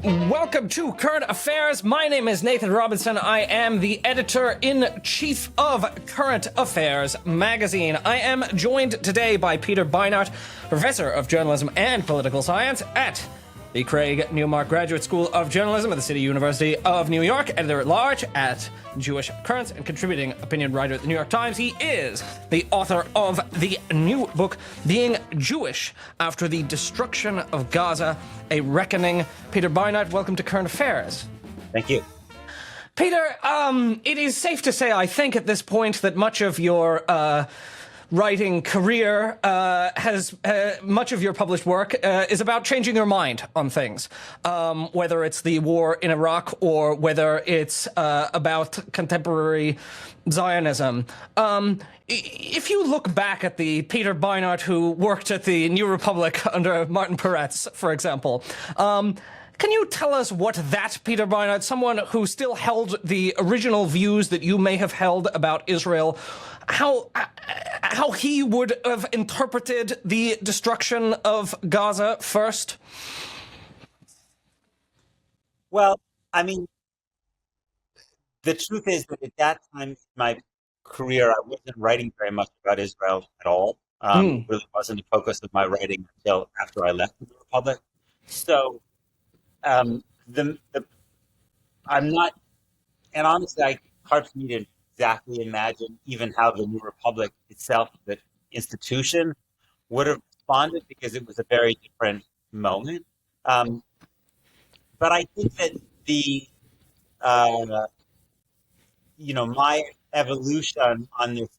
Welcome to Current Affairs. My name is Nathan Robinson. I am the editor-in-chief of Current Affairs magazine. I am joined today by Peter Beinart, professor of journalism and political science at the Craig Newmark Graduate School of Journalism at the City University of New York, editor-at-large at Jewish Currents, and contributing opinion writer at the New York Times. He is the author of the new book, Being Jewish After the Destruction of Gaza, A Reckoning. Peter Beinart, welcome to Current Affairs. Thank you. Peter, it is safe to say, I think, at this point, that much of your writing career has much of your published work is about changing your mind on things, whether it's the war in Iraq or whether it's about contemporary Zionism. If you look back at the Peter Beinart who worked at the New Republic under Martin Peretz, for example, can you tell us what that Peter Beinart, someone who still held the original views that you may have held about Israel, how he would have interpreted the destruction of Gaza first? Well, I mean, the truth is that at that time in my career, I wasn't writing very much about Israel at all. It really wasn't the focus of my writing until after I left the Republic. So, I'm not, and honestly, hard for me to exactly imagine even how the New Republic itself, the institution, would have responded, because it was a very different moment. But I think that my evolution on this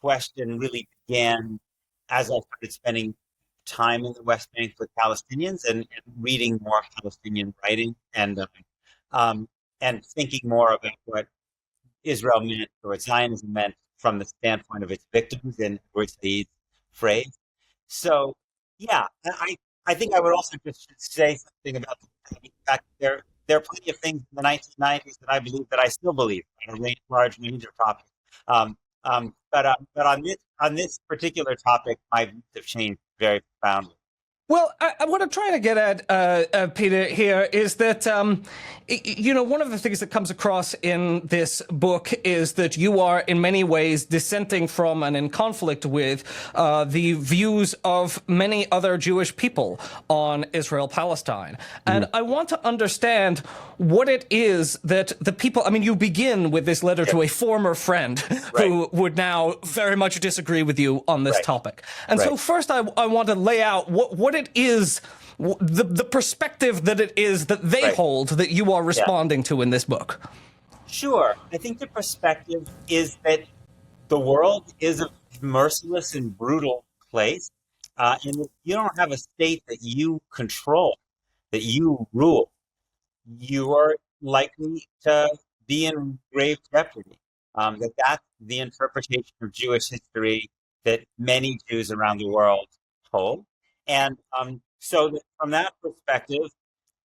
question really began as I started spending time in the West Bank with Palestinians and reading more Palestinian writing and thinking more about what Israel meant or what Zionism meant from the standpoint of its victims in Said's phrase. So, yeah, I think I would also just say something about the fact that there are plenty of things in the 1990s that I believe that I still believe on a large range of topics. But on this particular topic, my views have changed very profoundly. Well, what I'm trying to get at, Peter, here is that, one of the things that comes across in this book is that you are in many ways dissenting from and in conflict with the views of many other Jewish people on Israel-Palestine. And I want to understand what it is that the people, I mean, you begin with this letter to a former friend who would now very much disagree with you on this topic. And so first I want to lay out what it is, the perspective that it is that they hold that you are responding to in this book. Sure. I think the perspective is that the world is a merciless and brutal place. And if you don't have a state that you control, that you rule, you are likely to be in grave jeopardy. That's the interpretation of Jewish history that many Jews around the world hold. And so that from that perspective,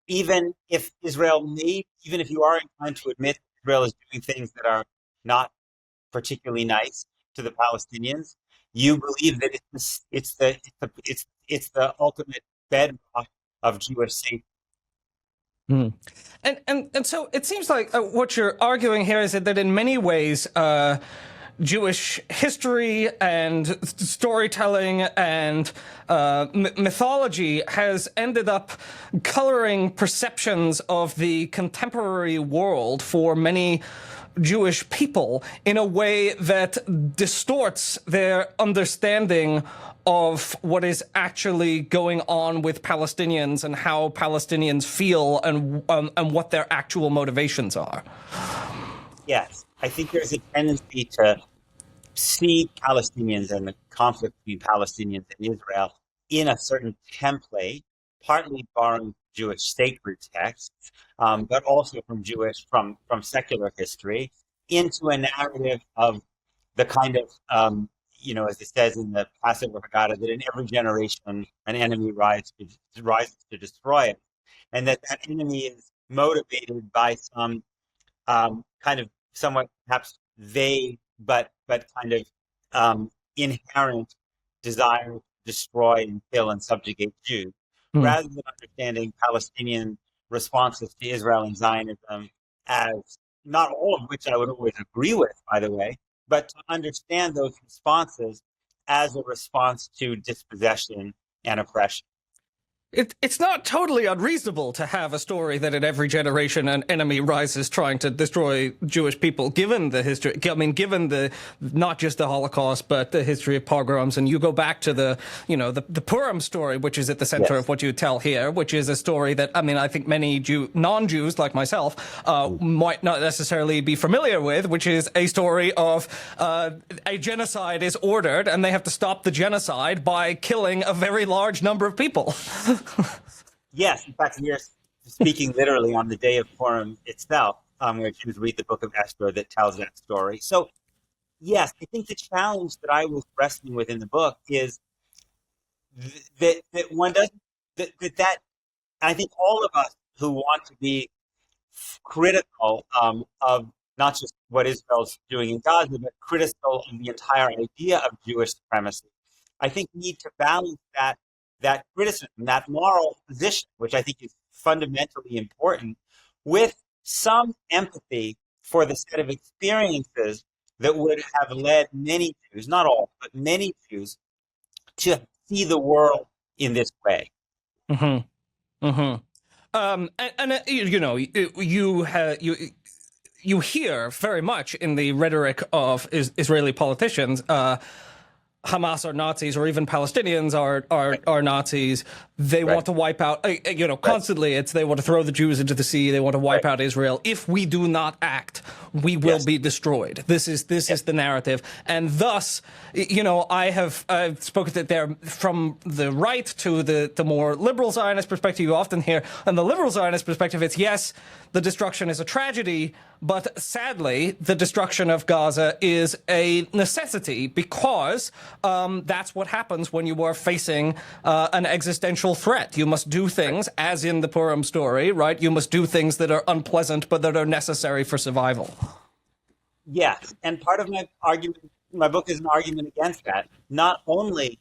even if even if you are inclined to admit that Israel is doing things that are not particularly nice to the Palestinians, you believe that it's the ultimate bedrock of Jewish safety. And so it seems like what you're arguing here is that in many ways, Jewish history and storytelling and mythology has ended up coloring perceptions of the contemporary world for many Jewish people in a way that distorts their understanding of what is actually going on with Palestinians and how Palestinians feel and what their actual motivations are. Yes, I think there's a tendency to see Palestinians and the conflict between Palestinians and Israel in a certain template, partly borrowing Jewish sacred texts, but also from secular history, into a narrative of the kind of, as it says in the Passover Haggadah, that in every generation an enemy rises to destroy it, and that enemy is motivated by some kind of somewhat perhaps vague but kind of inherent desire to destroy and kill and subjugate Jews, rather than understanding Palestinian responses to Israel and Zionism, as not all of which I would always agree with, by the way, but to understand those responses as a response to dispossession and oppression. It's not totally unreasonable to have a story that in every generation an enemy rises trying to destroy Jewish people, given the history, I mean, given the, not just the Holocaust, but the history of pogroms. And you go back to the Purim story, which is at the center of what you tell here, which is a story that, I mean, I think many non-Jews like myself might not necessarily be familiar with, which is a story of a genocide is ordered and they have to stop the genocide by killing a very large number of people. Yes, in fact, we are speaking literally on the day of Purim itself, where Jews read the book of Esther that tells that story. So, yes, I think the challenge that I was wrestling with in the book is that one doesn't, that I think all of us who want to be critical of not just what Israel's doing in Gaza, but critical of the entire idea of Jewish supremacy, I think need to balance that criticism, that moral position, which I think is fundamentally important, with some empathy for the set of experiences that would have led many Jews, not all, but many Jews, to see the world in this way. Mm-hmm. Mm-hmm. You hear very much in the rhetoric of Israeli politicians, Hamas are Nazis, or even Palestinians are Nazis. They want to wipe out, constantly it's they want to throw the Jews into the sea. They want to wipe out Israel. If we do not act, we will be destroyed. This is the narrative. And thus, I've spoken to there from the right to the more liberal Zionist perspective. You often hear, on the liberal Zionist perspective, it's yes, the destruction is a tragedy, but sadly, the destruction of Gaza is a necessity because that's what happens when you are facing an existential threat. You must do things, as in the Purim story, right? You must do things that are unpleasant, but that are necessary for survival. Yes, and part of my book is an argument against that. Not only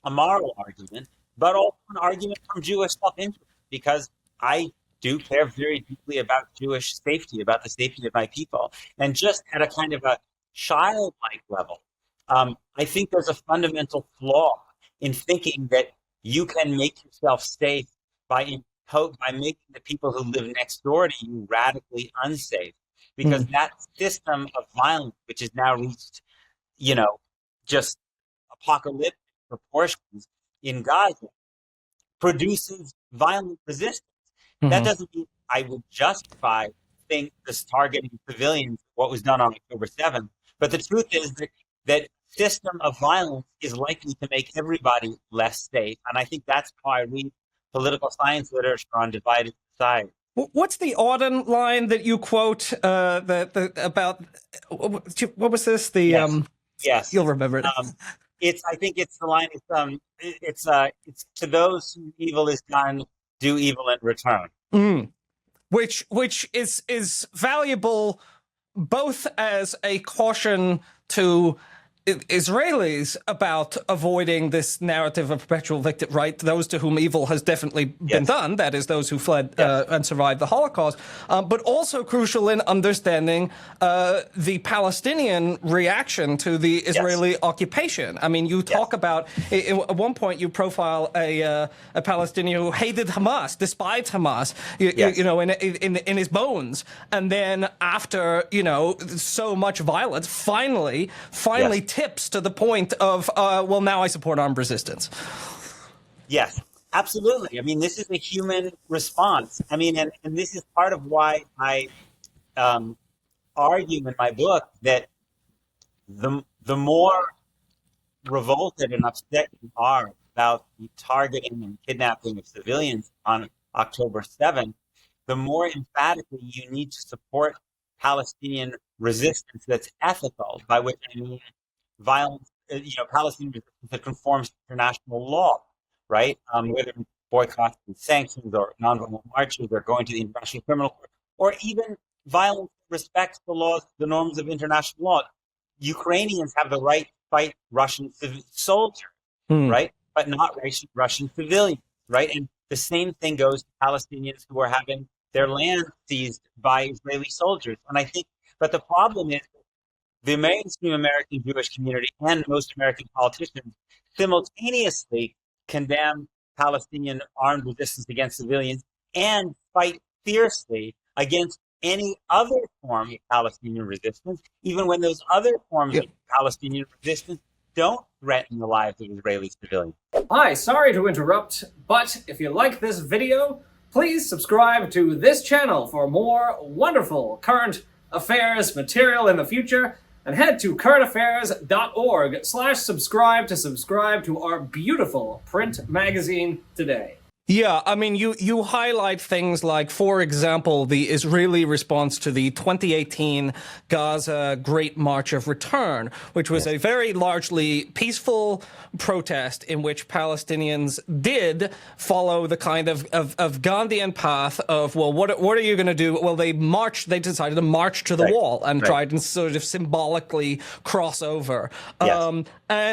a moral argument, but also an argument from Jewish self-interest, because I do care very deeply about Jewish safety, about the safety of my people. And just at a kind of a childlike level, I think there's a fundamental flaw in thinking that you can make yourself safe by making the people who live next door to you radically unsafe. Because that system of violence, which has now reached, just apocalyptic proportions in Gaza, produces violent resistance. That doesn't mean I would justify this targeting civilians, what was done on October 7th. But the truth is that system of violence is likely to make everybody less safe. And I think that's how I read political science literature on divided society. What's the Auden line that you quote about, what was this? Yes. You'll remember it. I think it's the line, it's to those whom evil is done, do evil in return. Which is valuable both as a caution to Israelis about avoiding this narrative of perpetual victim, right? Those to whom evil has definitely been done, that is, those who fled and survived the Holocaust, but also crucial in understanding the Palestinian reaction to the Israeli occupation. I mean, you talk about, at one point you profile a Palestinian who hated Hamas, despised Hamas, in his bones, and then after, so much violence, finally tips to the point of, well, now I support armed resistance. Yes, absolutely. I mean, this is a human response. I mean, and this is part of why I argue in my book that the more revolted and upset you are about the targeting and kidnapping of civilians on October 7th, the more emphatically you need to support Palestinian resistance that's ethical, by which I mean violence, Palestinian resistance that conforms to international law, right? Whether boycotts and sanctions or nonviolent marches or going to the International Criminal Court, or even violence that respects the laws, the norms of international law. Ukrainians have the right to fight Russian soldiers, right? But not Russian civilians, right? And The same thing goes to Palestinians who are having their land seized by Israeli soldiers. And I think, but the problem is the mainstream American Jewish community and most American politicians simultaneously condemn Palestinian armed resistance against civilians and fight fiercely against any other form of Palestinian resistance, even when those other forms of Palestinian resistance don't threaten the lives of Israeli civilians. Hi, sorry to interrupt, but if you like this video, please subscribe to this channel for more wonderful current affairs material in the future, and head to currentaffairs.org/subscribe to subscribe to our beautiful print magazine today. Yeah, I mean, you highlight things like, for example, the Israeli response to the 2018 Gaza Great March of Return, which was a very largely peaceful protest in which Palestinians did follow the kind of Gandhian path of, well, what are you going to do? Well, they decided to march to the wall and tried and sort of symbolically cross over. And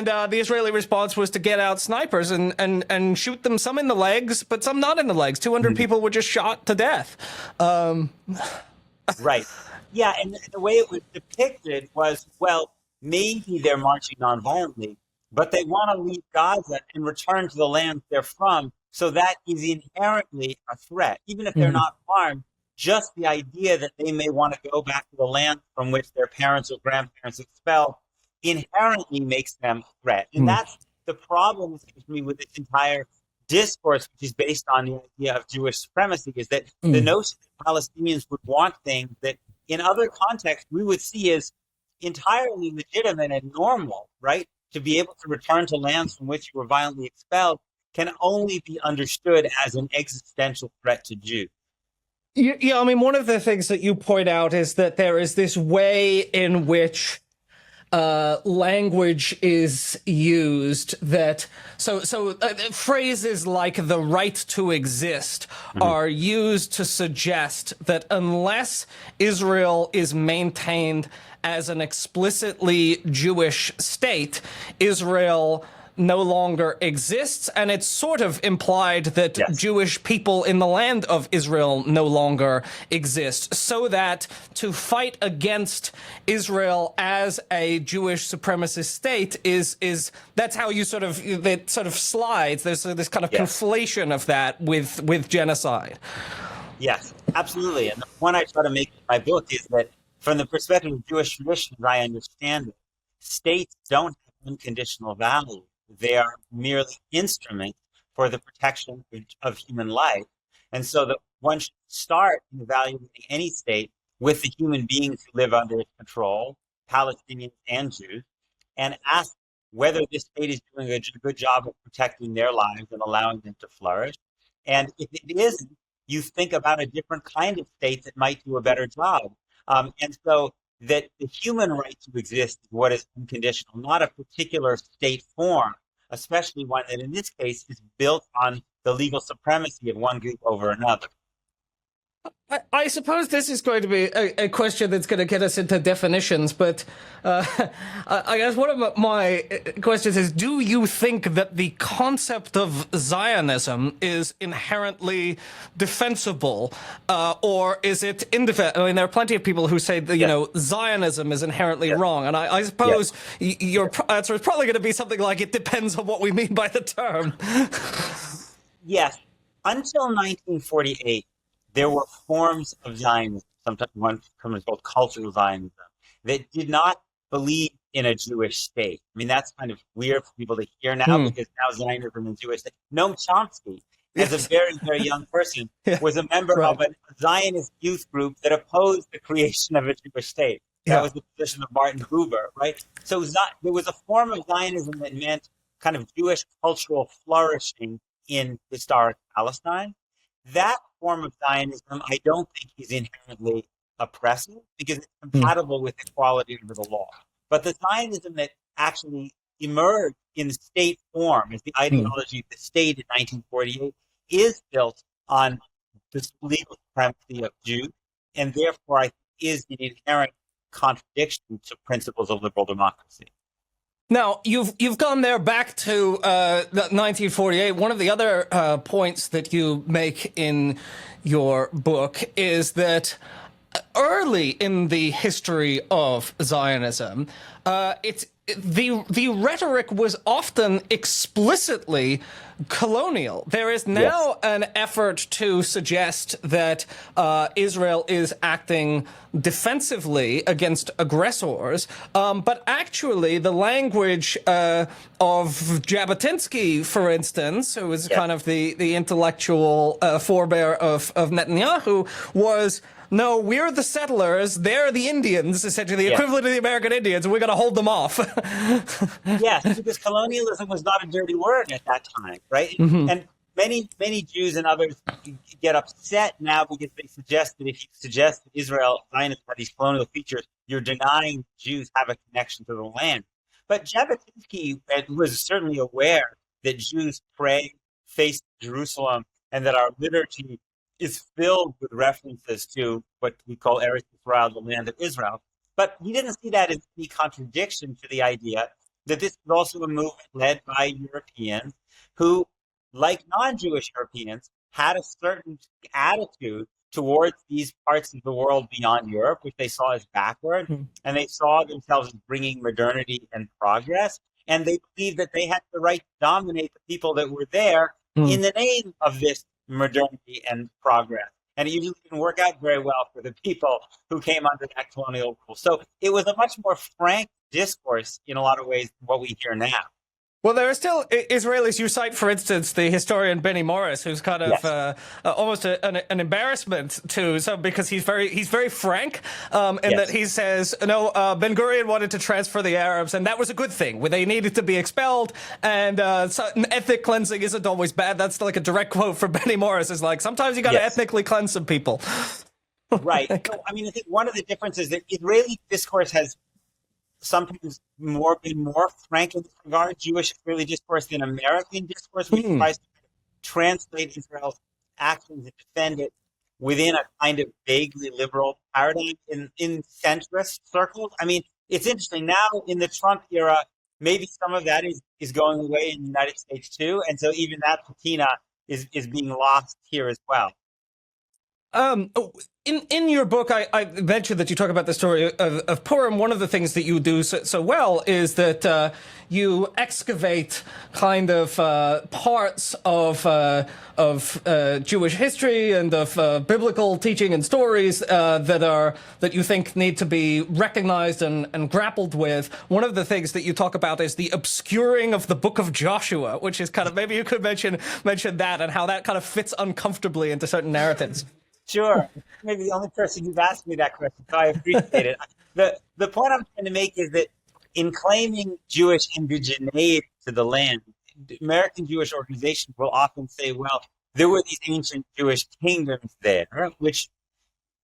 the Israeli response was to get out snipers and shoot them, some in the legs, but some not in the legs. 200 people were just shot to death. Right. Yeah, and the way it was depicted was, well, maybe they're marching nonviolently, but they want to leave Gaza and return to the land they're from, so that is inherently a threat. Even if they're not harmed, just the idea that they may want to go back to the land from which their parents or grandparents expelled inherently makes them a threat. And that's the problem, seems to me, with this entire discourse, which is based on the idea of Jewish supremacy, is that the notion that Palestinians would want things that in other contexts we would see as entirely legitimate and normal, right? To be able to return to lands from which you were violently expelled can only be understood as an existential threat to Jews. Yeah, I mean, one of the things that you point out is that there is this way in which language is used that phrases like the right to exist are used to suggest that unless Israel is maintained as an explicitly Jewish state, Israel no longer exists, and it's sort of implied that Jewish people in the land of Israel no longer exist, so that to fight against Israel as a Jewish supremacist state is that's how you it sort of slides. There's this kind of conflation of that with genocide. Yes, absolutely. And the point I try to make in my book is that from the perspective of Jewish tradition, as I understand it, states don't have unconditional value. They are merely instruments for the protection of human life. And so that one should start in evaluating any state with the human beings who live under its control, Palestinians and Jews, and ask whether this state is doing a good job of protecting their lives and allowing them to flourish. And if it isn't, you think about a different kind of state that might do a better job. And so that the human right to exist is what is unconditional, not a particular state form, especially one that in this case is built on the legal supremacy of one group over another. I suppose this is going to be a question that's going to get us into definitions, but I guess one of my questions is, do you think that the concept of Zionism is inherently defensible, or is it indefensible? I mean, there are plenty of people who say that, Zionism is inherently wrong, and I suppose your answer is probably going to be something like, it depends on what we mean by the term. Yes. Until 1948, there were forms of Zionism, sometimes one term is called cultural Zionism, that did not believe in a Jewish state. I mean, that's kind of weird for people to hear now, because now Zionism is Jewish. Noam Chomsky, as a very, very young person, was a member of a Zionist youth group that opposed the creation of a Jewish state. That was the position of Martin Buber, right? So there was a form of Zionism that meant kind of Jewish cultural flourishing in historic Palestine. That form of Zionism, I don't think, is inherently oppressive because it's compatible with equality under the law. But the Zionism that actually emerged in state form as the ideology of the state in 1948 is built on this legal supremacy of Jews, and therefore I think is an inherent contradiction to principles of liberal democracy. Now, you've gone there back to 1948. One of the other points that you make in your book is that early in the history of Zionism, the rhetoric was often explicitly colonial. There is now an effort to suggest that Israel is acting defensively against aggressors, but actually the language of Jabotinsky, for instance, who was kind of the intellectual forebear of Netanyahu, was, no, we're the settlers, they're the Indians, essentially the equivalent of the American Indians, and we're going to hold them off. Yes, because colonialism was not a dirty word at that time, right? Mm-hmm. And many Jews and others get upset now because they suggest that if you suggest that Israel, Zionism, had these colonial features, you're denying Jews have a connection to the land. But Jabotinsky was certainly aware that Jews pray, face Jerusalem, and that our liturgy is filled with references to what we call Eretz Israel, the land of Israel. But he didn't see that as any contradiction to the idea that this was also a movement led by Europeans who, like non-Jewish Europeans, had a certain attitude towards these parts of the world beyond Europe, which they saw as backward, and they saw themselves as bringing modernity and progress, and they believed that they had the right to dominate the people that were there in the name of this modernity and progress. And it usually didn't work out very well for the people who came under that colonial rule. So it was a much more frank discourse in a lot of ways than what we hear now. Well, there are still Israelis. You cite, for instance, the historian Benny Morris, who's kind of almost an embarrassment to some, because he's very frank, in that he says, no, Ben Gurion wanted to transfer the Arabs, and that was a good thing. They needed to be expelled, and so ethnic cleansing isn't always bad. That's like a direct quote from Benny Morris. Is like, sometimes you got to ethnically cleanse some people. Right. So, I mean, I think one of the differences is that Israeli discourse has sometimes been more frank in this regard, Jewish Israeli discourse, than American discourse, which tries to translate Israel's actions and defend it within a kind of vaguely liberal paradigm in centrist circles. I mean, it's interesting now in the Trump era, maybe some of that is going away in the United States too, and so even that patina is being lost here as well. In your book, I mentioned that you talk about the story of Purim. One of the things that you do so well is that you excavate kind of parts of Jewish history and of biblical teaching and stories that you think need to be recognized and grappled with. One of the things that you talk about is the obscuring of the Book of Joshua, which is kind of, maybe you could mention that and how that kind of fits uncomfortably into certain narratives. Sure. Maybe the only person who's asked me that question, so I appreciate it. The point I'm trying to make is that in claiming Jewish indigeneity to the land, American Jewish organizations will often say, well, there were these ancient Jewish kingdoms there, which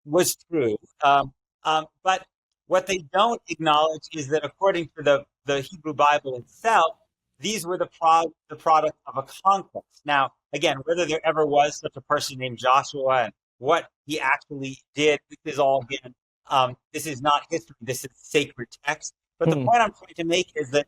was true. But what they don't acknowledge is that according to the Hebrew Bible itself, these were the product of a conquest. Now, again, whether there ever was such a person named Joshua and what he actually did, this is all again, this is not history, this is sacred text. But the point I'm trying to make is that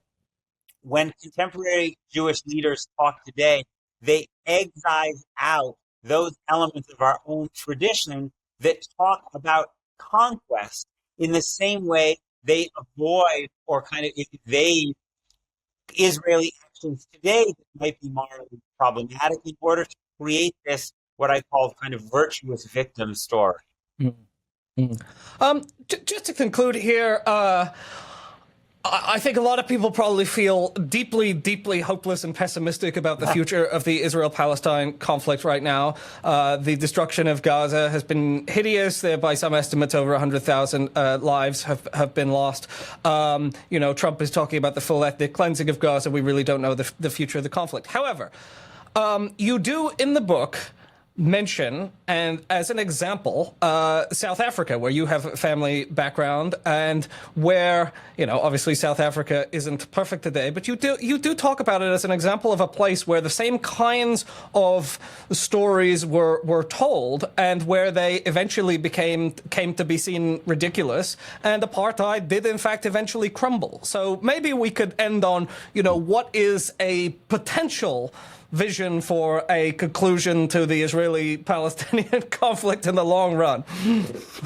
when contemporary Jewish leaders talk today, they excise out those elements of our own tradition that talk about conquest in the same way they avoid or kind of evade Israeli actions today that might be morally problematic in order to create this, what I call kind of virtuous victim story. Just to conclude here, I think a lot of people probably feel deeply, deeply hopeless and pessimistic about the future of the Israel-Palestine conflict right now. The destruction of Gaza has been hideous. There, by some estimates, over 100,000 lives have been lost. Trump is talking about the full ethnic cleansing of Gaza. We really don't know the future of the conflict. However, you do in the book mention, and as an example, South Africa, where you have a family background, and where, you know, obviously South Africa isn't perfect today, but you do talk about it as an example of a place where the same kinds of stories were told, and where they eventually came to be seen ridiculous, and apartheid did in fact eventually crumble. So maybe we could end on, you know, what is a potential vision for a conclusion to the Israeli-Palestinian conflict in the long run.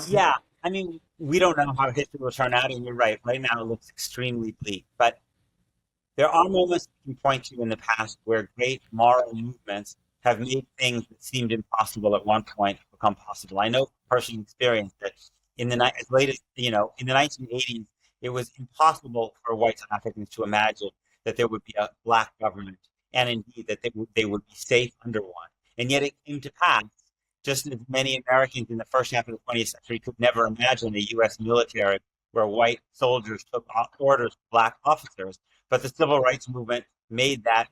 Yeah, I mean, we don't know how history will turn out, and you're right. Right now, it looks extremely bleak. But there are moments we can point to in the past where great moral movements have made things that seemed impossible at one point become possible. I know from personal experience that as late as, you know, in the 1980s, it was impossible for white South Africans to imagine that there would be a black government, and indeed that they would be safe under one. And yet it came to pass, just as many Americans in the first half of the 20th century could never imagine a U.S. military where white soldiers took orders from black officers. But the civil rights movement made that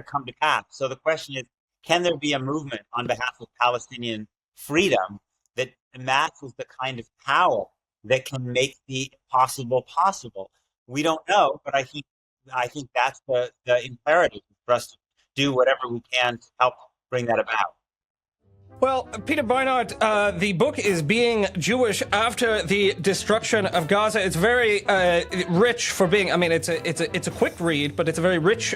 come to pass. So the question is, can there be a movement on behalf of Palestinian freedom that matches the kind of power that can make the possible possible? We don't know, but I think that's the imperative for us to do whatever we can to help bring that about. Well, Peter Beinart, the book is Being Jewish After the Destruction of Gaza. It's very rich for being. I mean, it's a quick read, but it's a very rich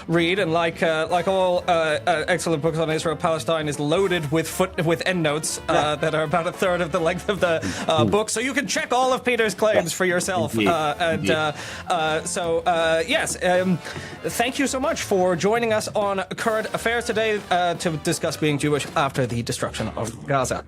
read, and like all excellent books on Israel Palestine, is loaded with endnotes that are about a third of the length of the book. So you can check all of Peter's claims for yourself. Yes, thank you so much for joining us on Current Affairs today to discuss being Jewish after the destruction of Gaza.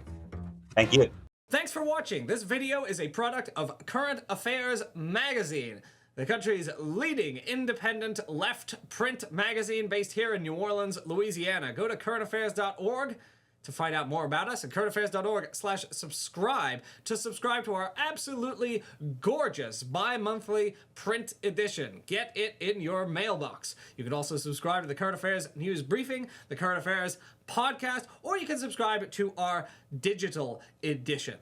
Thank you. Thanks for watching. This video is a product of Current Affairs magazine, the country's leading independent left print magazine based here in New Orleans, Louisiana. Go to currentaffairs.org to find out more about us, and currentaffairs.org/subscribe to subscribe to our absolutely gorgeous bi-monthly print edition. Get it in your mailbox. You can also subscribe to the Current Affairs News Briefing, the Current Affairs podcast, or you can subscribe to our digital edition.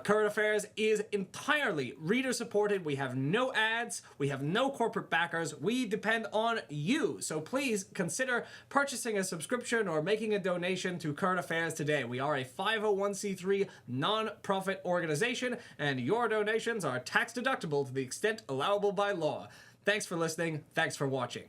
Current Affairs is entirely reader-supported. We have no ads. We have no corporate backers. We depend on you. So please consider purchasing a subscription or making a donation to Current Affairs today. We are a 501c3 non-profit organization, and your donations are tax-deductible to the extent allowable by law. Thanks for listening. Thanks for watching.